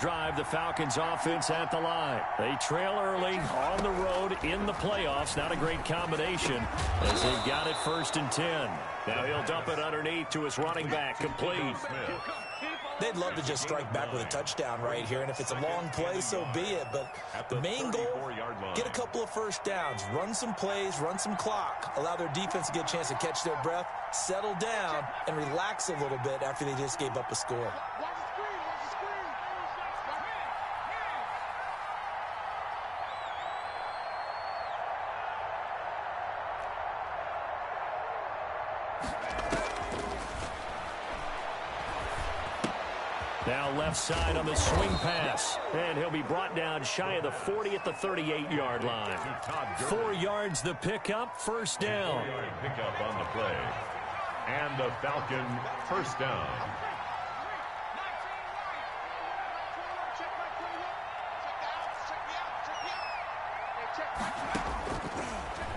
drive, the Falcons offense at the line. They trail early on the road in the playoffs. Not a great combination as they've got it 1st and 10. Now he'll dump it underneath to his running back, complete. They'd love to just strike back with a touchdown right here, and if it's a long play, so be it. But the main goal, get a couple of first downs, run some plays, run some clock, allow their defense to get a chance to catch their breath, settle down, and relax a little bit after they just gave up a score. Now left side on the swing pass. And he'll be brought down shy of the 40 at the 38-yard line. 4 yards the pickup, 1st down. Pickup on the play. And the Falcon 1st down.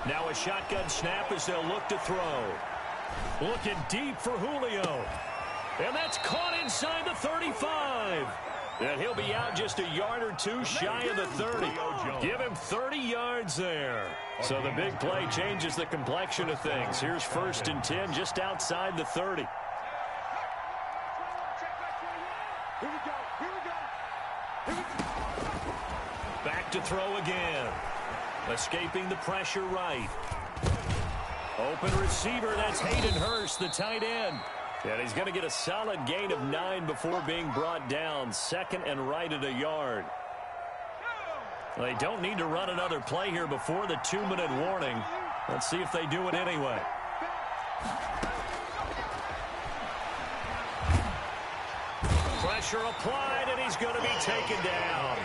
Now a shotgun snap as they'll look to throw. Looking deep for Julio. And that's caught inside the 35. And he'll be out just a yard or two shy of the 30. Give him 30 yards there. So the big play changes the complexion of things. Here's 1st and 10 just outside the 30. Back to throw again. Escaping the pressure right. Open receiver, that's Hayden Hurst, the tight end. And he's going to get a solid gain of 9 before being brought down. 2nd and right at a yard. They don't need to run another play here before the 2-minute warning. Let's see if they do it anyway. Pressure applied, and he's going to be taken down.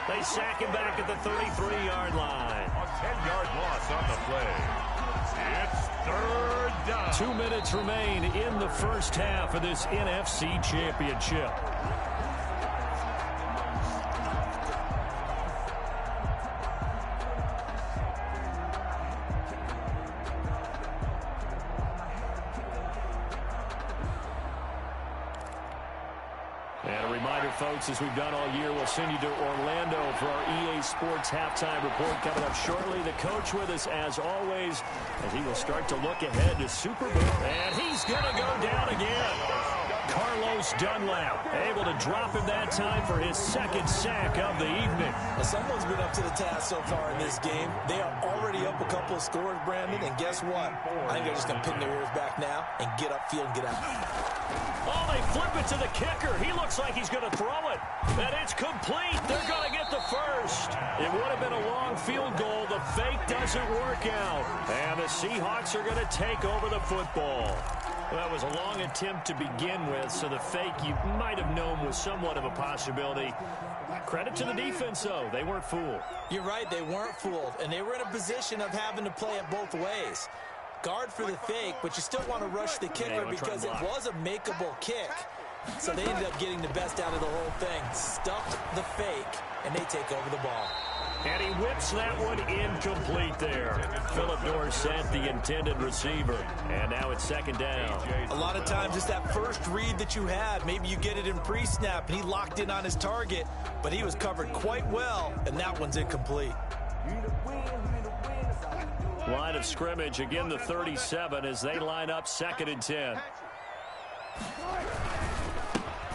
They sack him back at the 33-yard line. A 10-yard loss on the play. It's 3rd down. 2 minutes remain in the 1st half of this NFC Championship. And a reminder, folks, as we've done all year, we'll send you to Orlando for our EA Sports halftime report coming up shortly. The coach with us, as always, as he will start to look ahead to Super Bowl. And he's going to go down again. Carlos Dunlap able to drop him that time for his 2nd sack of the evening. Now, someone's been up to the task so far in this game. They are already up a couple of scores, Brandon, and guess what? I think they're just going to pin their ears back now and get upfield and get out. Oh, they flip it to the kicker. He looks like he's going to throw it. And it's complete. They're going to get the 1st. It would have been a long field goal. The fake doesn't work out. And the Seahawks are going to take over the football. Well, that was a long attempt to begin with, so the fake you might have known was somewhat of a possibility. Credit to the defense, though. They weren't fooled. You're right. They weren't fooled. And they were in a position of having to play it both ways. Guard for the fake, but you still want to rush the kicker because it was a makeable kick. So they ended up getting the best out of the whole thing. Stuffed the fake, and they take over the ball. And he whips that one incomplete there. Philip Dorsett, the intended receiver. And now it's 2nd down. A lot of times it's that first read that you had. Maybe you get it in pre-snap, and he locked in on his target, but he was covered quite well, and that one's incomplete. Line of scrimmage, again the 37 as they line up 2nd and 10.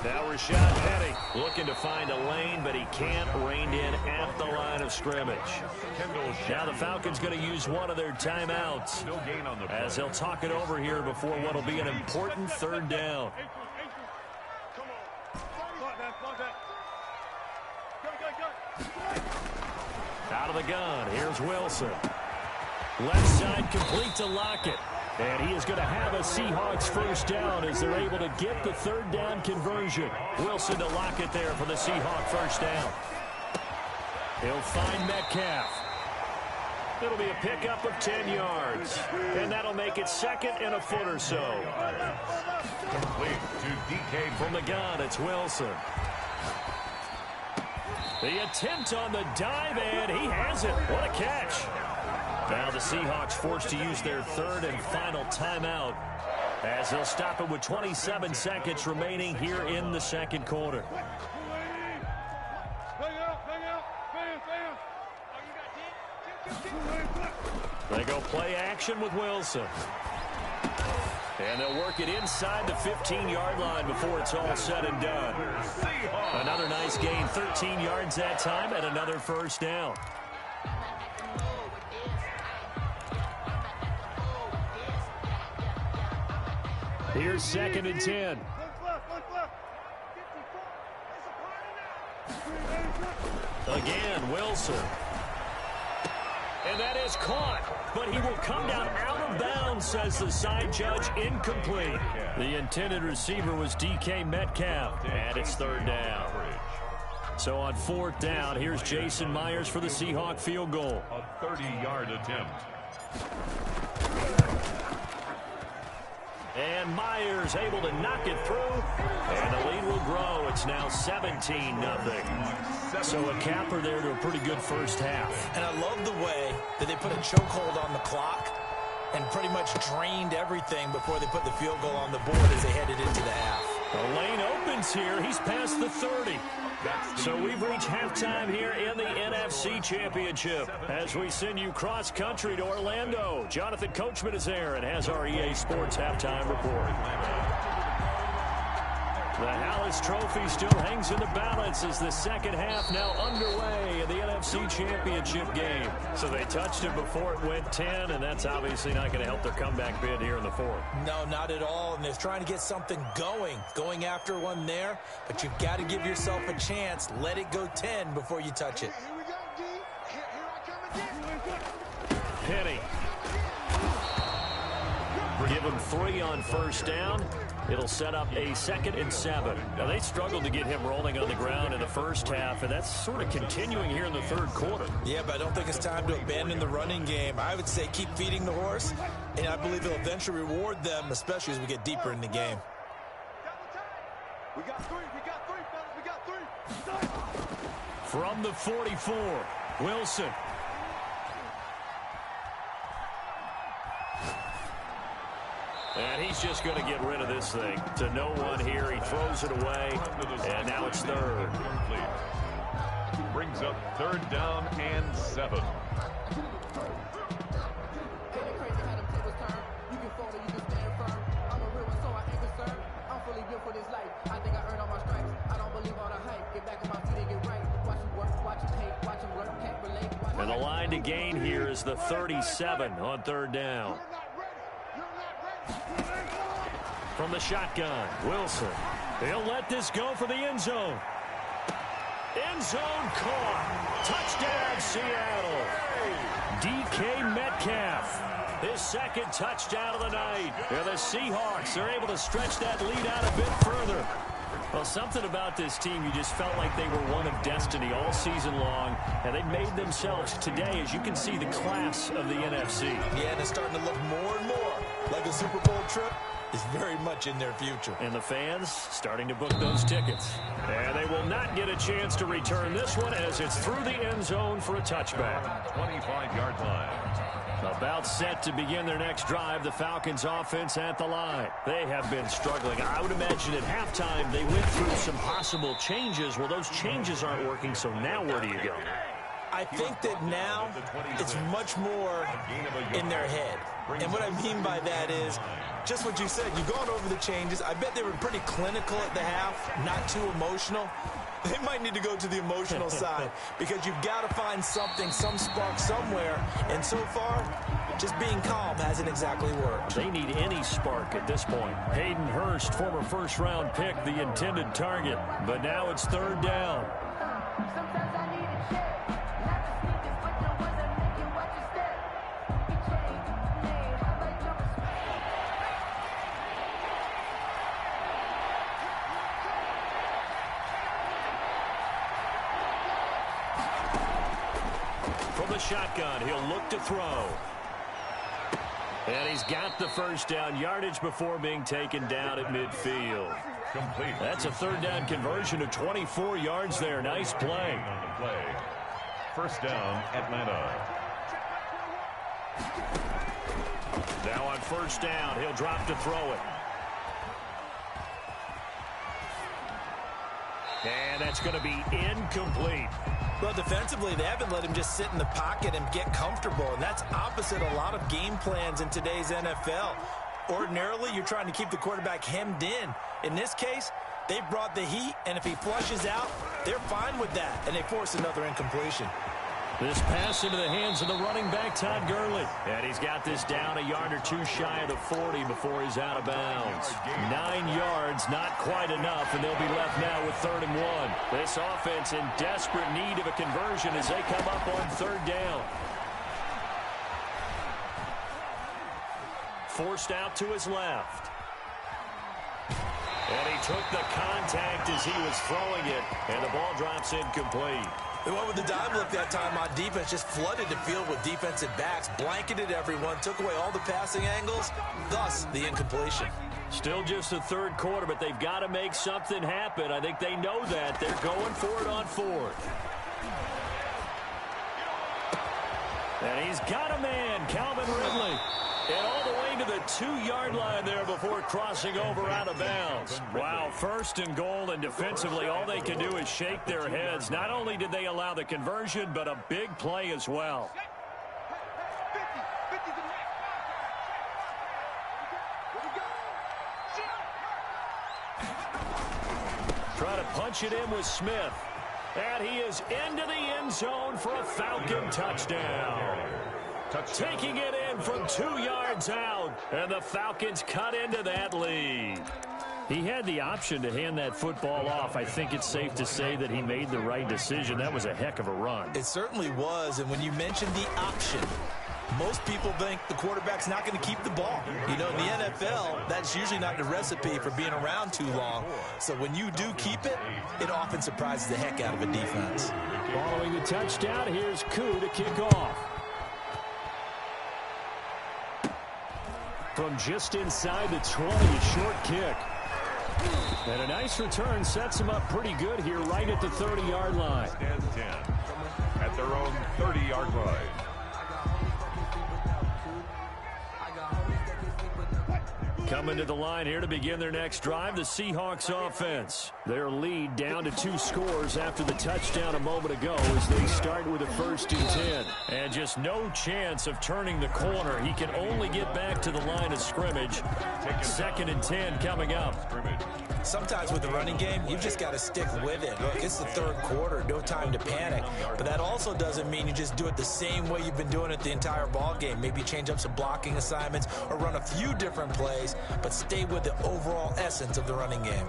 Now Rashad Penny looking to find a lane, but he can't rein in at the line of scrimmage. Now the Falcons going to use one of their timeouts as they'll talk it over here before what will be an important 3rd down. Out of the gun, here's Wilson. Left side complete to Lockett. And he is going to have a Seahawks 1st down as they're able to get the 3rd down conversion. Wilson to Lockett there for the Seahawk 1st down. He'll find Metcalf. It'll be a pickup of 10 yards. And that'll make it 2nd and a foot or so. Complete to DK. From the gun, it's Wilson. The attempt on the dive, and he has it. What a catch. Now the Seahawks forced to use their 3rd and final timeout as they'll stop it with 27 seconds remaining here in the 2nd quarter. They go play action with Wilson. And they'll work it inside the 15-yard line before it's all said and done. Another nice gain, 13 yards that time, and another first down. Here's 2nd and 10. Again, Wilson. And that is caught, but he will come down out of bounds, says the side judge, incomplete. The intended receiver was DK Metcalf, and it's 3rd down. So on 4th down, here's Jason Myers for the Seahawk field goal. A 30-yard attempt. And Myers able to knock it through, and the lead will grow. It's now 17-0. So a capper there to a pretty good first half. And I love the way that they put a chokehold on the clock and pretty much drained everything before they put the field goal on the board as they headed into the half. The lane opens here. He's past the 30. So we've reached halftime here in the NFC Championship as we send you cross-country to Orlando. Jonathan Coachman is there and has our EA Sports halftime report. The Hallis Trophy still hangs in the balance as the second half now underway in the NFC Championship game. So they touched it before it went 10, and that's obviously not going to help their comeback bid here in the 4th. No, not at all, and they're trying to get something going after one there, but you've got to give yourself a chance. Let it go 10 before you touch it. Here we go, D. Here I come again. Penny. Give him 3 on first down. It'll set up a 2nd and 7. Now, they struggled to get him rolling on the ground in the first half, and that's sort of continuing here in the 3rd quarter. Yeah, but I don't think it's time to abandon the running game. I would say keep feeding the horse, and I believe it'll eventually reward them, especially as we get deeper in the game. We got 3, fellas. We got 3. From the 44, Wilson. And he's just going to get rid of this thing to no one here. He throws it away, and now it's 3rd. Brings up 3rd down and 7. And the line to gain here is the 37 on 3rd down. From the shotgun, Wilson. He'll let this go for the end zone. End zone caught. Touchdown, Seattle. DK Metcalf. His 2nd touchdown of the night. And the Seahawks are able to stretch that lead out a bit further. Well, something about this team, you just felt like they were one of destiny all season long, and they made themselves today, as you can see, the class of the NFC. Yeah, and it's starting to look more and more like a Super Bowl trip is very much in their future. And the fans starting to book those tickets. And they will not get a chance to return this one as it's through the end zone for a touchback. 25-yard line. About set to begin their next drive, the Falcons offense at the line. They have been struggling. I would imagine at halftime they went through some possible changes. Well, those changes aren't working, so now where do you go? I think that now it's much more in their head. And what I mean by that is just what you said. You've gone over the changes. I bet they were pretty clinical at the half, not too emotional. They might need to go to the emotional side because you've got to find something, some spark somewhere. And so far, just being calm hasn't exactly worked. They need any spark at this point. Hayden Hurst, former first-round pick, the intended target. But now it's 3rd down. From the shotgun, he'll look to throw. And he's got the first down yardage before being taken down at midfield. Complete. That's a 3rd down conversion of 24 yards there. Nice play. On the play. 1st down, Atlanta. Now on 1st down, he'll drop to throw it. And that's going to be incomplete. Well, defensively, they haven't let him just sit in the pocket and get comfortable, and that's opposite a lot of game plans in today's NFL. Ordinarily, you're trying to keep the quarterback hemmed in. In this case, they brought the heat, and if he flushes out, they're fine with that, and they force another incompletion. This pass into the hands of the running back, Todd Gurley. And he's got this down a yard or two shy of the 40 before he's out of bounds. 9 yards, not quite enough, and they'll be left now with 3rd and 1. This offense in desperate need of a conversion as they come up on 3rd down. Forced out to his left. And he took the contact as he was throwing it, and the ball drops incomplete. They went with the dive look that time on defense, just flooded the field with defensive backs, blanketed everyone, took away all the passing angles, thus the incompletion. Still just the 3rd quarter, but they've got to make something happen. I think they know that. They're going for it on 4th. And he's got a man, Calvin Ridley. And all the way to the 2-yard line there before crossing over out of bounds. Wow, 1st and goal, and defensively all they can do is shake their heads. Not only did they allow the conversion, but a big play as well. Try to punch it in with Smith. And he is into the end zone for a Falcon touchdown. Taking it in from 2 yards out, and the Falcons cut into that lead. He had the option to hand that football off. I think it's safe to say that he made the right decision. That was a heck of a run. It certainly was, and when you mentioned the option, most people think the quarterback's not going to keep the ball. You know, in the NFL, that's usually not the recipe for being around too long. So when you do keep it, it often surprises the heck out of a defense. Following the touchdown, here's Koo to kick off. From just inside the 20, a short kick. And a nice return sets him up pretty good here right at the 30-yard line. Stand 10 at their own 30-yard line. Coming to the line here to begin their next drive, the Seahawks offense. Their lead down to 2 scores after the touchdown a moment ago as they start with a 1st and 10. And just no chance of turning the corner. He can only get back to the line of scrimmage. 2nd and 10 coming up. Sometimes with the running game, you've just got to stick with it. Look, it's the 3rd quarter, no time to panic. But that also doesn't mean you just do it the same way you've been doing it the entire ball game. Maybe change up some blocking assignments or run a few different plays, but stay with the overall essence of the running game.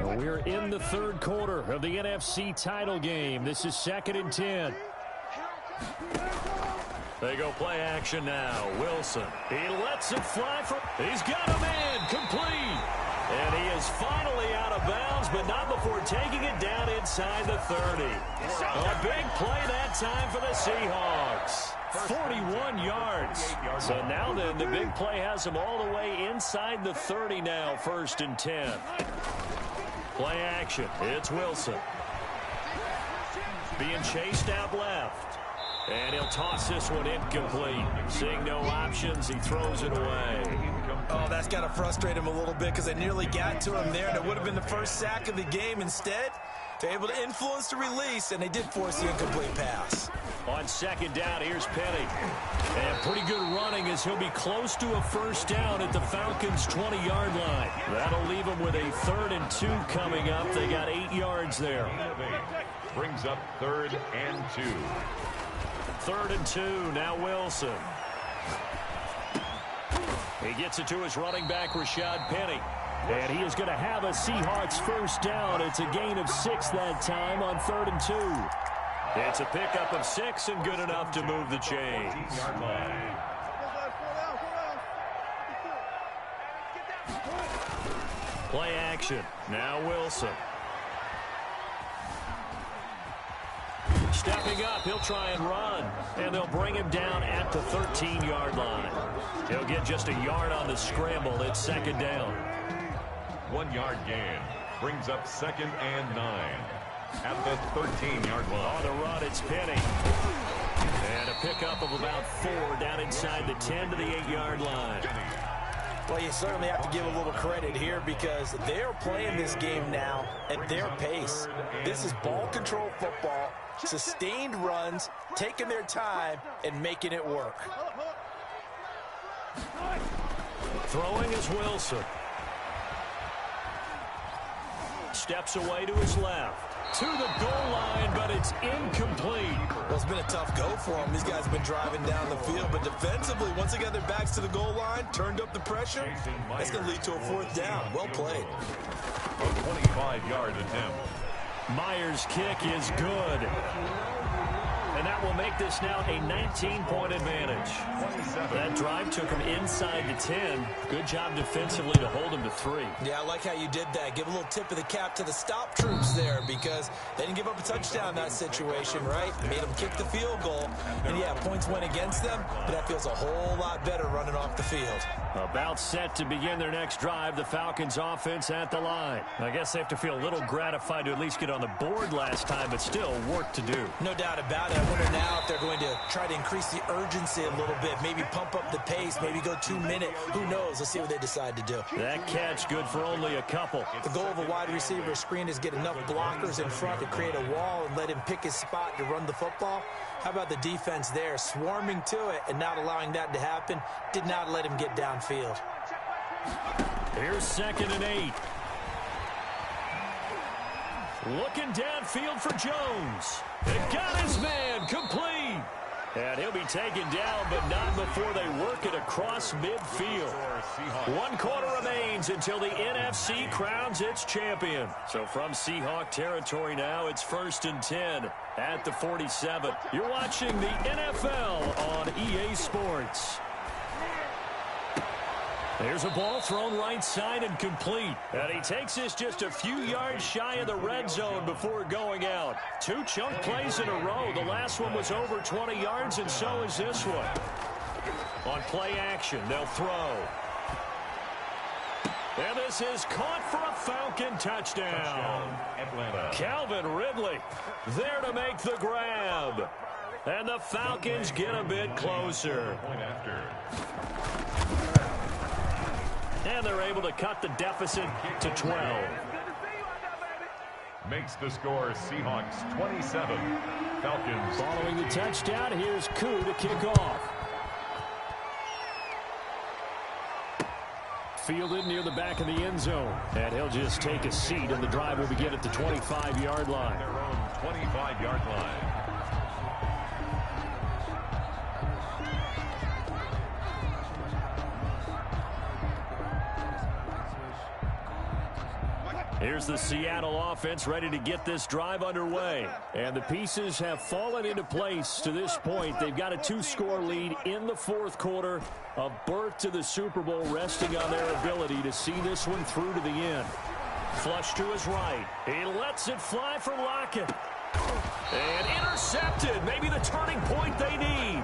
Well, we're in the 3rd quarter of the NFC title game. This is 2nd and 10. They go play action now. Wilson. He lets it fly from. He's got a man complete. And he is finally out of bounds, but not before taking it down inside the 30. A big play that time for the Seahawks. 41 yards. So now then, the big play has him all the way inside the 30 now, 1st and 10. Play action. It's Wilson. Being chased out left. And he'll toss this one incomplete. Seeing no options, he throws it away. Oh, that's got to frustrate him a little bit because they nearly got to him there, and it would have been the first sack of the game. Instead, they're able to influence the release, and they did force the incomplete pass. On 2nd down, here's Penny. And pretty good running as he'll be close to a 1st down at the Falcons' 20-yard line. That'll leave them with a 3rd and 2 coming up. They got 8 yards there. Brings up 3rd and 2. 3rd and 2, now Wilson. He gets it to his running back, Rashad Penny. And he is going to have a Seahawks 1st down. It's a gain of 6 that time on 3rd and 2. It's a pickup of 6 and good enough to move the chains. Play action. Now Wilson. Stepping up, he'll try and run. And they'll bring him down at the 13-yard line. He'll get just a yard on the scramble. It's 2nd down. 1-yard gain. Brings up 2nd and 9. At the 13-yard line. On the run, it's Penny. And a pickup of about 4 down inside the 10 to the 8-yard line. Well, you certainly have to give a little credit here because they're playing this game now at their pace. This is ball control football, sustained runs, taking their time, and making it work. Throwing is Wilson. Steps away to his left. To the goal line, but it's incomplete. Well, it's been a tough go for them. These guys have been driving down the field, but defensively, once they got their backs to the goal line, turned up the pressure, that's going to lead to a fourth down. Well played. A 25-yard attempt. Myers' kick is good. And that will make this now a 19-point advantage. That drive took him inside the 10. Good job defensively to hold him to 3. Yeah, I like how you did that. Give a little tip of the cap to the stop troops there because they didn't give up a touchdown in that situation, right? Made them kick the field goal. And, yeah, points went against them, but that feels a whole lot better running off the field. About set to begin their next drive, the Falcons offense at the line. I guess they have to feel a little gratified to at least get on the board last time, but still work to do. No doubt about it. I wonder now if they're going to try to increase the urgency a little bit, maybe pump up the pace, maybe go 2-minute. Who knows? Let's see what they decide to do. That catch good for only a couple. The goal of a wide receiver screen is get enough blockers in front to create a wall and let him pick his spot to run the football. How about the defense there, swarming to it and not allowing that to happen? Did not let him get downfield. Here's 2nd and 8. Looking downfield for Jones. And got his man complete. And he'll be taken down, but not before they work it across midfield. 1 quarter remains until the NFC crowns its champion. So from Seahawk territory now, it's 1st and 10 at the 47. You're watching the NFL on EA Sports. There's a ball thrown right side and complete. And he takes this just a few yards shy of the red zone before going out. 2 chunk plays in a row. The last one was over 20 yards, and so is this one. On play action, they'll throw. And this is caught for a Falcon touchdown. Atlanta. Calvin Ridley there to make the grab. And the Falcons get a bit closer. Point after. And they're able to cut the deficit to 12. Makes the score Seahawks 27. Falcons. Following the touchdown, here's Koo to kick off. Fielded near the back of the end zone. And he'll just take a seat, and the drive will begin at the 25-yard line. Their own 25-yard line. Here's the Seattle offense ready to get this drive underway. And the pieces have fallen into place to this point. They've got a 2-score lead in the 4th quarter. A berth to the Super Bowl resting on their ability to see this one through to the end. Flush to his right. He lets it fly for Lockett. And intercepted. Maybe the turning point they need.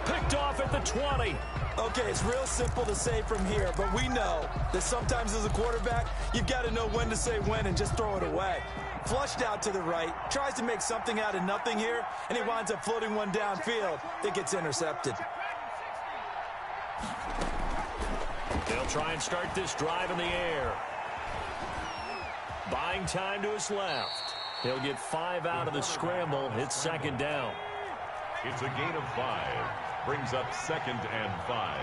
Picked off at the 20. Okay, it's real simple to say from here, but we know that sometimes as a quarterback, you've got to know when to say when and just throw it away. Flushed out to the right, tries to make something out of nothing here, and he winds up floating one downfield that gets intercepted. They'll try and start this drive in the air. Buying time to his left. He'll get 5 out of the scramble. It's 2nd down. It's a gain of 5. Brings up 2nd and 5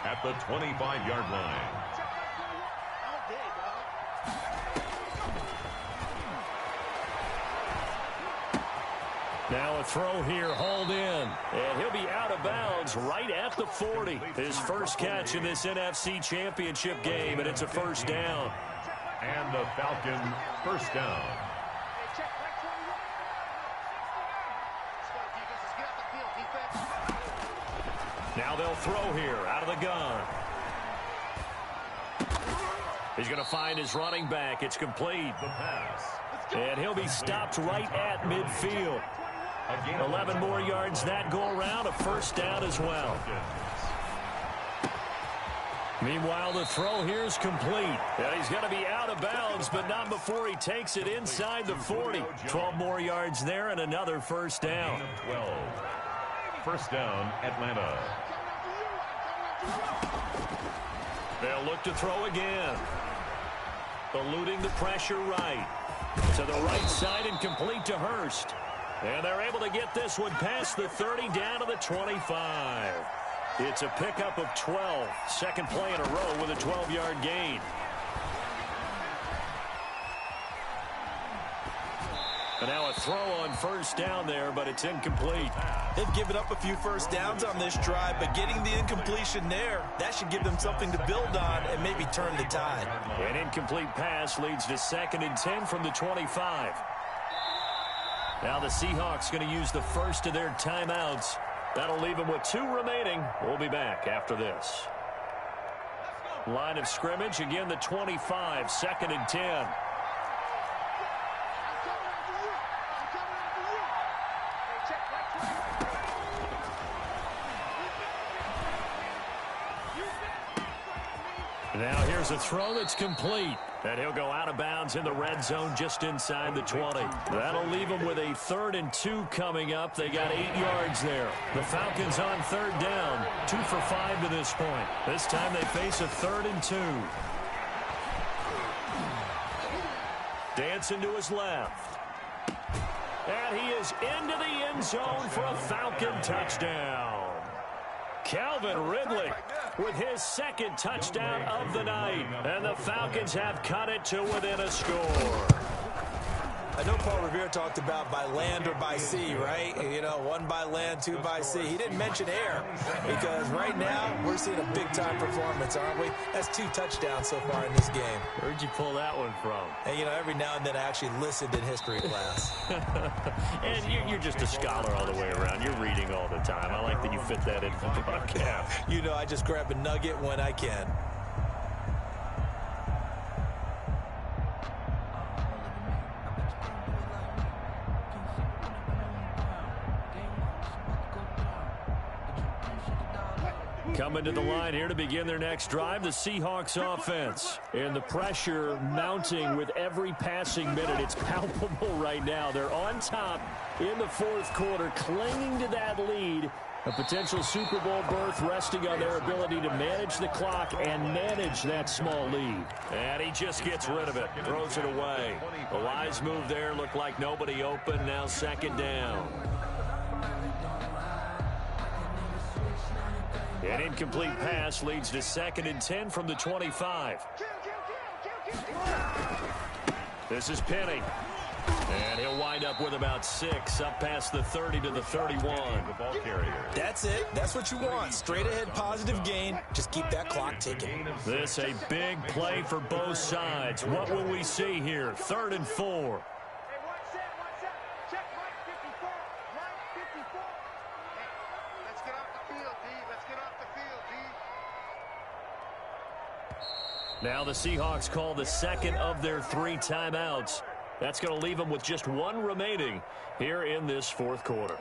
at the 25-yard line. Now a throw here, hauled in. And he'll be out of bounds right at the 40. His first catch in this NFC Championship game, and it's a 1st down. And the Falcon 1st down. Now they'll throw here out of the gun. He's going to find his running back. It's complete. The pass. And he'll be stopped right at midfield. 11 more yards that go around. A 1st down as well. Meanwhile, the throw here is complete. And he's going to be out of bounds, but not before he takes it inside the 40. 12 more yards there and another 1st down. 12. 1st down, Atlanta. They'll look to throw again. Eluding the pressure right. To the right side and complete to Hurst. And they're able to get this one past the 30 down to the 25. It's a pickup of 12. Second play in a row with a 12-yard gain. And now a throw on first down there, but it's incomplete. They've given up a few first downs on this drive, but getting the incompletion there, that should give them something to build on and maybe turn the tide. An incomplete pass leads to 2nd and 10 from the 25. Now the Seahawks going to use the first of their timeouts. That'll leave them with 2 remaining. We'll be back after this. Line of scrimmage, again the 25, 2nd and 10. Now here's a throw that's complete. And he'll go out of bounds in the red zone just inside the 20. That'll leave him with a 3rd and 2 coming up. They got 8 yards there. The Falcons on 3rd down. 2 for 5 to this point. This time they face a 3rd and 2. Dancing to his left. And he is into the end zone for a Falcon touchdown. Calvin Ridley with his 2nd touchdown of the night. And the Falcons have cut it to within a score. I know Paul Revere talked about by land or by sea, right? You know, 1 by land, 2 by sea. He didn't mention air because right now we're seeing a big-time performance, aren't we? That's 2 touchdowns so far in this game. Where'd you pull that one from? And, you know, every now and then I actually listened in history class. And you're just a scholar all the way around. You're reading all the time. I like that you fit that into the broadcast. You know, I just grab a nugget when I can. Coming to the line here to begin their next drive, the Seahawks offense. And the pressure mounting with every passing minute. It's palpable right now. They're on top in the 4th quarter, clinging to that lead. A potential Super Bowl berth resting on their ability to manage the clock and manage that small lead. And he just gets rid of it, throws it away. The wise move there, looked like nobody open. Now 2nd down. An incomplete pass leads to 2nd and 10 from the 25. This is Penny. And he'll wind up with about 6 up past the 30 to the 31. The ball carrier. That's it. That's what you want. Straight ahead positive gain. Just keep that clock ticking. This a big play for both sides. What will we see here? 3rd and 4. Now the Seahawks call the 2nd of their 3 timeouts. That's going to leave them with just 1 remaining here in this 4th quarter.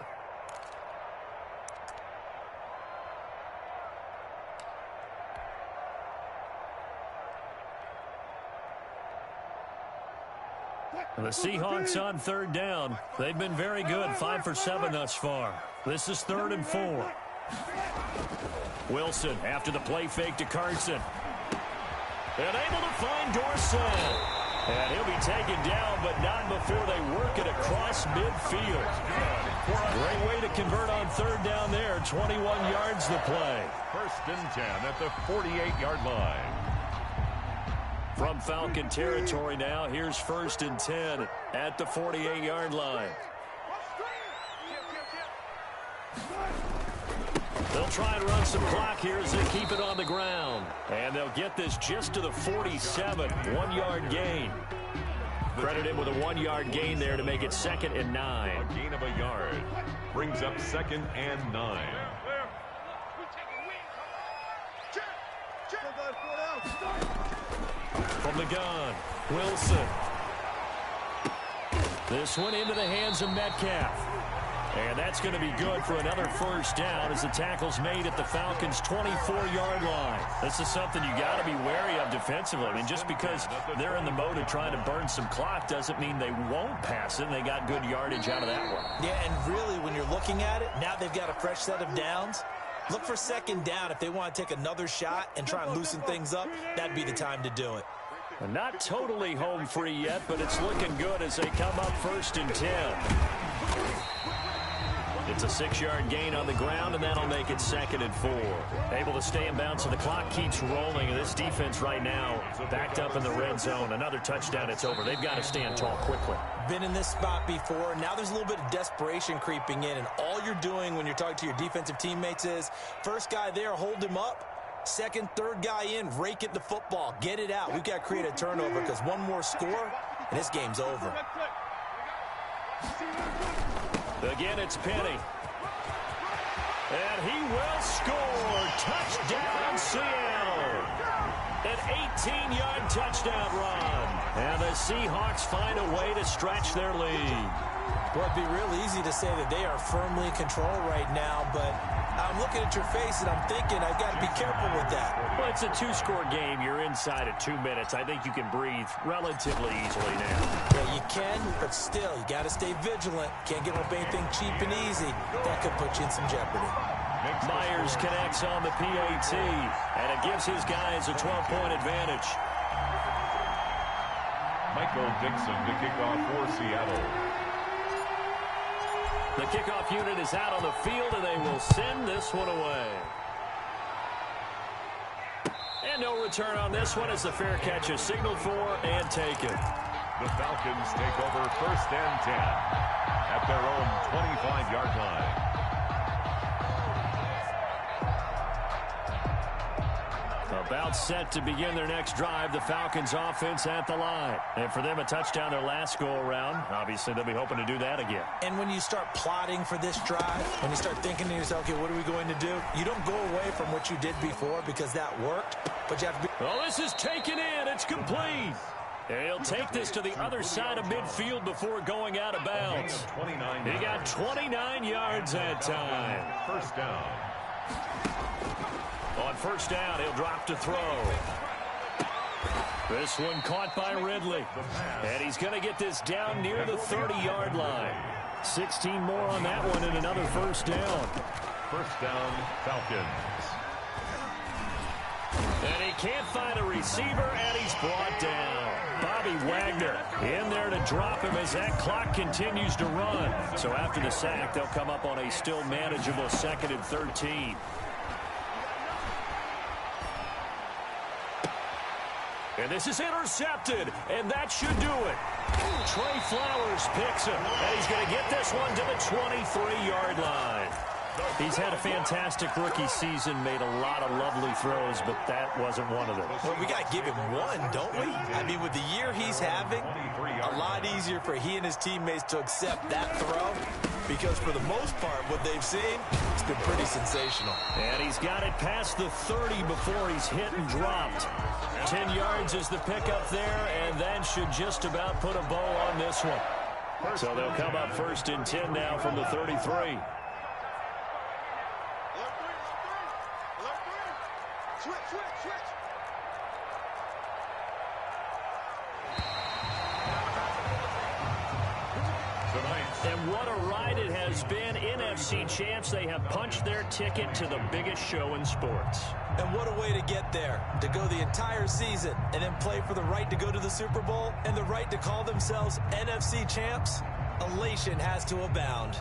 The Seahawks on 3rd down. They've been very good, 5 for 7 thus far. This is 3rd and 4. Wilson after the play fake to Carson. And able to find Dorsett. And he'll be taken down, but not before they work it across midfield. Great way to convert on 3rd down there. 21 yards the play. 1st and 10 at the 48-yard line. From Falcon territory now, here's 1st and 10 at the 48-yard line. They'll try and run some clock here as they keep it on the ground. And they'll get this just to the 47, 1-yard gain. Credited with a 1-yard gain there to make it 2nd and 9. A gain of a yard brings up 2nd and 9. From the gun, Wilson. This one into the hands of Metcalf. And that's going to be good for another 1st down as the tackle's made at the Falcons' 24-yard line. This is something you got to be wary of defensively. I mean, just because they're in the mode of trying to burn some clock doesn't mean they won't pass it. And they got good yardage out of that one. Yeah, and really, when you're looking at it, now they've got a fresh set of downs. Look for second down. If they want to take another shot and try and loosen things up, that'd be the time to do it. Not totally home free yet, but it's looking good as they come up 1st and 10. It's a 6-yard gain on the ground, and that'll make it 2nd and 4. Able to stay in bounds, so the clock keeps rolling, and this defense right now backed up in the red zone. Another touchdown, it's over. They've got to stand tall quickly. Been in this spot before. Now there's a little bit of desperation creeping in, and all you're doing when you're talking to your defensive teammates is, first guy there, hold him up. Second, third guy in, rake it the football. Get it out. We've got to create a turnover because one more score, and this game's over. Again, it's Penny. And he will score. Touchdown, Seattle. An 18-yard touchdown run. And the Seahawks find a way to stretch their lead. Well, it'd be real easy to say that they are firmly in control right now, but I'm looking at your face and I'm thinking I've got to be careful with that. Well, it's a 2-score game. You're inside at 2 minutes. I think you can breathe relatively easily now. Yeah, you can, but still, you got to stay vigilant. Can't give up anything cheap and easy. That could put you in some jeopardy. Myers connects on the PAT, and it gives his guys a 12-point advantage. Michael Dixon to kick off for Seattle. The kickoff unit is out on the field, and they will send this one away. And no return on this one as the fair catch is signaled for and taken. The Falcons take over 1st and 10 at their own 25-yard line. About set to begin their next drive, the Falcons offense at the line. And for them, a touchdown their last go-around. Obviously, they'll be hoping to do that again. And when you start plotting for this drive, when you start thinking to yourself, okay, what are we going to do? You don't go away from what you did before because that worked, but you have to be... Well, this is taken in. It's complete. And he'll take this to the other side of midfield before going out of bounds. He got 29 yards that time. 1st down. On 1st down, he'll drop to throw. This one caught by Ridley. And he's going to get this down near the 30-yard line. 16 more on that one and another 1st down. 1st down, Falcons. And he can't find a receiver, and he's brought down. Bobby Wagner in there to drop him as that clock continues to run. So after the sack, they'll come up on a still manageable 2nd and 13. And this is intercepted, and that should do it. Trey Flowers picks him, and he's going to get this one to the 23-yard line. He's had a fantastic rookie season, made a lot of lovely throws, but that wasn't one of them. Well, we got to give him one, don't we? I mean, with the year he's having, a lot easier for he and his teammates to accept that throw because for the most part, what they've seen, it's been pretty sensational. And he's got it past the 30 before he's hit and dropped. 10 yards is the pickup there, and that should just about put a bow on this one. So they'll come up 1st and 10 now from the 33. And what a ride it has been. NFC champs, they have punched their ticket to the biggest show in sports. And what a way to get there, to go the entire season and then play for the right to go to the Super Bowl and the right to call themselves NFC champs. Elation has to abound.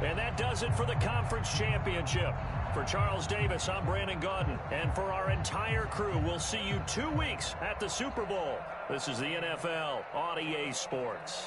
And that does it for the conference championship. For Charles Davis, I'm Brandon Gaudin. And for our entire crew, we'll see you 2 weeks at the Super Bowl. This is the NFL on EA Sports.